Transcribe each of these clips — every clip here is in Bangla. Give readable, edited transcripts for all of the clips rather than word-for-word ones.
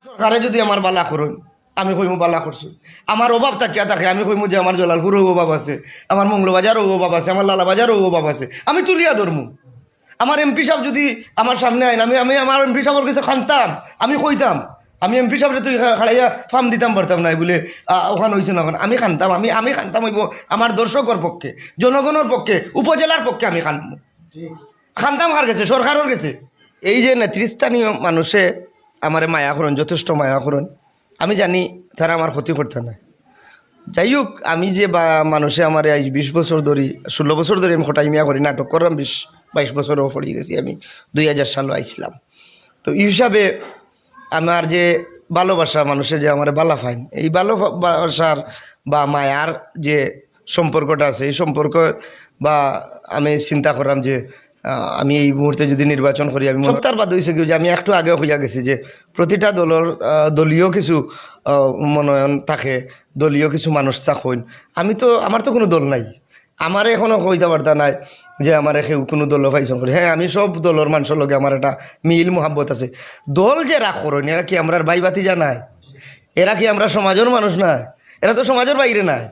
সরকারে যদি আমার বালা করুন আমি কইমু বালা করছি, আমার অভাব থাকিয়া থাকে আমি কইমু যে আমার জলালপুরও অভাব আছে, আমার মঙ্গলবাজারও অভাব আছে, আমার লালাবাজারও অভাব আছে, আমি তুলিয়া ধরমু। আমার এমপি সাহেব যদি আমার সামনে আইন আমি আমি আমার এমপি সাহেবের কাছে খানতাম, আমি কইতাম আমি এমপি সাহেবরে তুই খাড়াইয়া ফার্ম দিতাম পারতাম না বলে ওখানে হয়েছে না, আমি খানতাম, আমি খানতাম হইব আমার দর্শকের পক্ষে, জনগণের পক্ষে, উপজেলার পক্ষে আমি খানবো, খানতাম কার গেছে সরকারের গেছে। এই যে নেতৃস্থানীয় মানুষে আমার মায়া করেন, যথেষ্ট মায়া করেন, আমি জানি তারা আমার ক্ষতি করতে না। যাই হোক, আমি যে বা মানুষে আমার এই 20 বছর ধরে 16 বছর ধরে আমি খটাই মিয়া করি, নাটক করলাম 22 বছরও পড়ে গেছি, আমি 2000 সালে আইছিলাম। তো এই হিসাবে আমার যে ভালোবাসা, মানুষে যে আমার বালা ফাইন, এই ভালোবাসার বা মায়ার যে সম্পর্কটা আছে, এই সম্পর্ক বা আমি চিন্তা করলাম যে আমি এই মুহূর্তে যদি নির্বাচন করি, আমি সপ্তাহ বাদ হয়েছে কি যে আমি একটু আগেও হইয়া গেছি যে প্রতিটা দলের দলীয় কিছু মনোনয়ন থাকে, দলীয় কিছু মানুষ থাকেন। আমার তো কোনো দল নাই, আমার এখনও কইতে পারতা নাই যে আমার কেউ কোনো দল ফাইসন করি। হ্যাঁ, আমি সব দলের মানুষের লগে আমার একটা মিল মোহাব্বত আছে। দল যে রাখ করেন, এরা কি আমরা ভাই বাতি জানায়? এরা কি আমরা সমাজের মানুষ না? এরা তো সমাজের বাইরে নাই।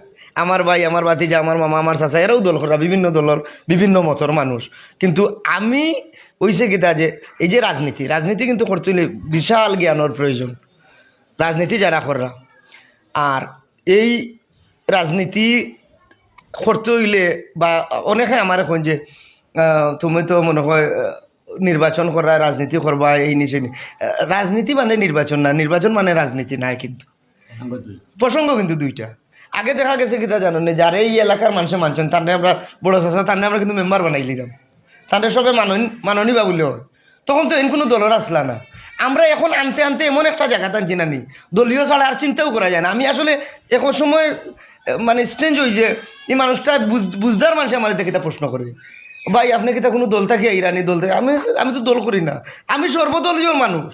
আমার ভাই, আমার ভাতিজা, আমার মামা, আমার চাচা, এরাও দল করা, বিভিন্ন দলের বিভিন্ন মতর মানুষ। কিন্তু আমি হইছে কিতা যে এই যে রাজনীতি কিন্তু করতে হইলে বিশাল জ্ঞানের প্রয়োজন, রাজনীতি যারা কররা। আর এই রাজনীতি করতে হইলে বা অনেকে আমার এখন যে তুমি তো মনে হয় নির্বাচন করা, রাজনীতি করবা, এই নিচে রাজনীতি মানে নির্বাচন না, নির্বাচন মানে রাজনীতি নাই। কিন্তু প্রসঙ্গ কিন্তু দুইটা। আগে দেখা গেছে কিতা জানো না, যারা এই এলাকার মানুষে মানছেন তার আমরা বড় চাষা, তার আমরা কিন্তু মেম্বার বানাইলিলাম, তাদের সবে মাননি বা বললে হয়। তখন তো এন কোনো দলের আসলা না। আমরা এখন আনতে আনতে এমন একটা জায়গা টানছি না নি, দলীয় ছাড়া আর চিন্তাও করা যায় না। আমি আসলে এখন সময় মানে স্ট্রেঞ্জ হই যে এই মানুষটা বুঝদার মানুষ আমাদের দেখে প্রশ্ন করে, ভাই আপনি কিতা কোনো দল থাকে, ইরানি দল থাকে? আমি তো দল করি না, আমি সর্বদলীয় মানুষ,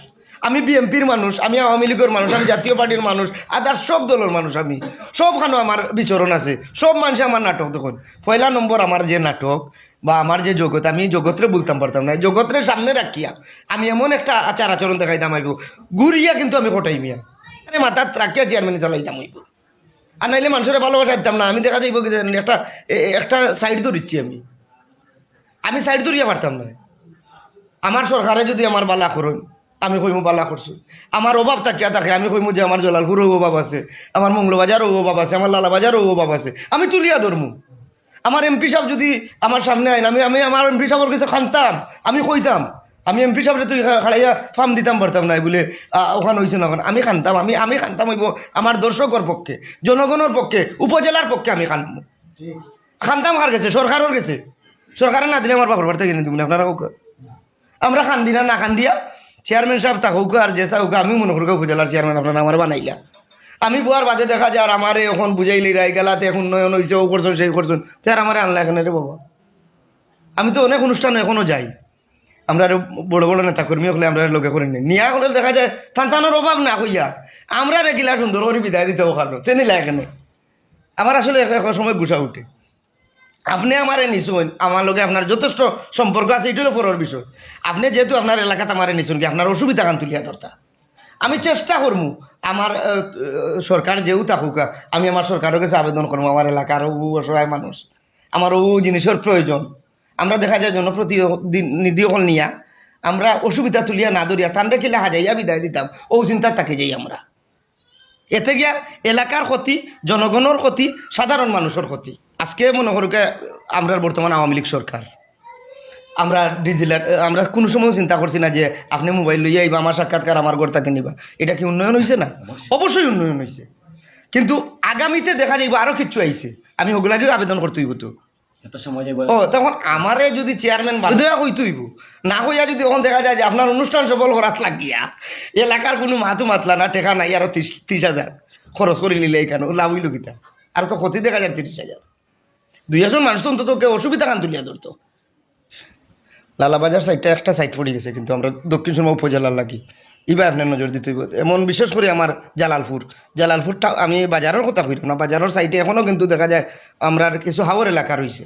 আমি বিএমপির মানুষ, আমি আওয়ামী লীগের মানুষ, আমি জাতীয় পার্টির মানুষ, আদার সব দলের মানুষ। আমি সবখানে আমার বিচরণ আছে, সব মানুষে আমার নাটক দেখুন। পয়লা নম্বর আমার যে নাটক বা আমার যে জগৎ, আমি জগৎরে বলতাম পারতাম না, জগৎরে সামনে রাখিয়া আমি এমন একটা আচার আচরণ দেখাইতাম হইব, ঘুরিয়া কিন্তু আমি কোটাই মিয়া আরে মাথার রাখিয়া চেয়ারম্যানে চালাইতাম হইব। আর নাইলে মানুষের ভালোবাসা দিতাম না। আমি দেখা যাইব কি একটা সাইড ধরিচ্ছি, আমি সাইড ধরিয়া পারতাম না। আমার সরকারে যদি আমার বালা করুন আমি কইমু বালা করছি, আমার অভাব থাকিয়া থাকে আমি কইমু যে আমার জলালপুরও অভাব আছে, আমার মঙ্গলবাজারও অভাব আছে, আমার লালাবাজারও অভাব আছে, আমি তুলিয়া ধরমু। আমার এমপি সাহেব যদি আমার সামনে আইন আমি আমার এমপি সাহেবের কাছে খানতাম, আমি কইতাম আমি এমপি সাহেবরে তুই খাড়াইয়া ফার্ম দিতাম পারতাম না বলে ওখানে হয়েছে না, আমি খানতাম, আমি খানতাম হইব আমার দর্শকের পক্ষে, জনগণের পক্ষে, উপজেলার পক্ষে আমি খানবো। খানতাম কার গেছে সরকারের গেছে, সরকারে না দিলে আমার বাপর বাড়িতে কিনে দিব না। আপনারা আমরা খান দিনা না খান দিয়া চেয়ারম্যান সাহেব থাকুক আর যে থাকুক, আমি মনে করি উপজেলার চেয়ারম্যান আপনারা আমার বানাইলা। আমি বুয়ার বাদে দেখা যায় আর আমার এখন বুঝাইলি রাই গেলাতে এখন উন্নয়ন হয়েছে, ও করছেন সেই করছেন, তার আমার আনলা এখানে রে বাবা। আমি তো অনেক অনুষ্ঠান এখনও যাই, আমরা বড় বড় নেতা কর্মী হলে আমরা লোকে করে নিই, নিয়া হলে দেখা যায় থানথানোর অভাব না হইয়া আমরা রেগিলা সুন্দর করে বিদায় দিতে ওখানো তেনিলা এখানে। আমার আসলে এখন সময় গুছা উঠে। আপনি আমারে নিছুন, আমার লগে আপনার যথেষ্ট সম্পর্ক আছে, এটাও পরের বিষয়। আপনি যেহেতু আপনার এলাকাতে আমারে নিছুন কি আপনার অসুবিধা কান তুলিয়া ধরতা, আমি চেষ্টা করবো আমার সরকার যেও থাকুক, আমি আমার সরকারের কাছে আবেদন করবো আমার এলাকার অসহায় মানুষ, আমার জিনিসের প্রয়োজন। আমরা দেখা যায় জনপ্রতিনিধি হল নিয়া আমরা অসুবিধা তুলিয়া না ধরিয়া তান্ডে কিলা হাজাইয়া বিদায় দিতাম, চিন্তার তাকে যাই আমরা। এতে গিয়া এলাকার ক্ষতি, জনগণের ক্ষতি, সাধারণ মানুষের ক্ষতি। আজকে মনে করুকে আমরা বর্তমান আওয়ামী লীগ সরকার, আমরা আমরা কোনো সময় চিন্তা করছি না যে আপনি মোবাইল লইয়া আইবা আমার সাক্ষাৎকার আমার ঘর তাকে নিবা। এটা কি উন্নয়ন হয়েছে না? অবশ্যই উন্নয়ন হয়েছে, কিন্তু আগামীতে দেখা যাইব আরো কিছু আইছে, আমি ওগুলাকেও আবেদন করতে হইব। তো তখন আমারে যদি চেয়ারম্যান বাধ্যা হইতে হইব, না হইয়া যদি ওখানে দেখা যায় যে আপনার অনুষ্ঠান সফল করাত লাগিয়া এলাকার কোনো মাথু মাতলা না, টেকা নাই, আরো 30,000 খরচ করে নিলে এখানে লাভ হইল কিতা? আর তো ক্ষতি দেখা যায় 30,000। 2,000 মানুষ তো অন্তত কেউ অসুবিধা কান তুলিয়া ধরতো। লালাবাজার সাইডটা একটা সাইড পড়ে গেছে, কিন্তু আমরা দক্ষিণ সুরমা উপজেলার লাগি এবার আপনার নজর দিতে হইব। এমন বিশেষ করে আমার জালালপুরটা আমি বাজারের কথা কইলাম না, বাজারের সাইডে এখনও কিন্তু দেখা যায় আমরা কিছু হাওর এলাকা রয়েছে,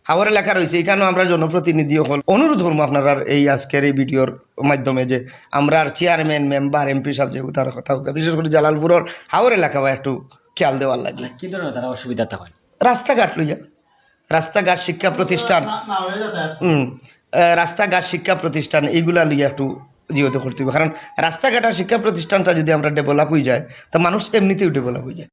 হাওর এলাকা রয়েছে, এখানেও আমরা জনপ্রতিনিধি হল অনুরোধ করবো আপনার এই আজকের এই ভিডিওর মাধ্যমে যে আমরা চেয়ারম্যান মেম্বার এমপি সাহেব যে তার কথা হোক, বিশেষ করে জালালপুরের হাওর এলাকা বা একটু খেয়াল দেওয়ার লাগে। কি ধরনের তারা অসুবিধাটা হয়? রাস্তাঘাট লইয়া, রাস্তাঘাট শিক্ষা প্রতিষ্ঠান, রাস্তাঘাট শিক্ষা প্রতিষ্ঠান এইগুলা লইয়া একটু জিওতে করতে হবে। কারণ রাস্তাঘাট আর শিক্ষা প্রতিষ্ঠানটা যদি আমরা ডেভেলপ হয়ে যায় তা মানুষ এমনিতেও ডেভেলপ হয়ে যায়।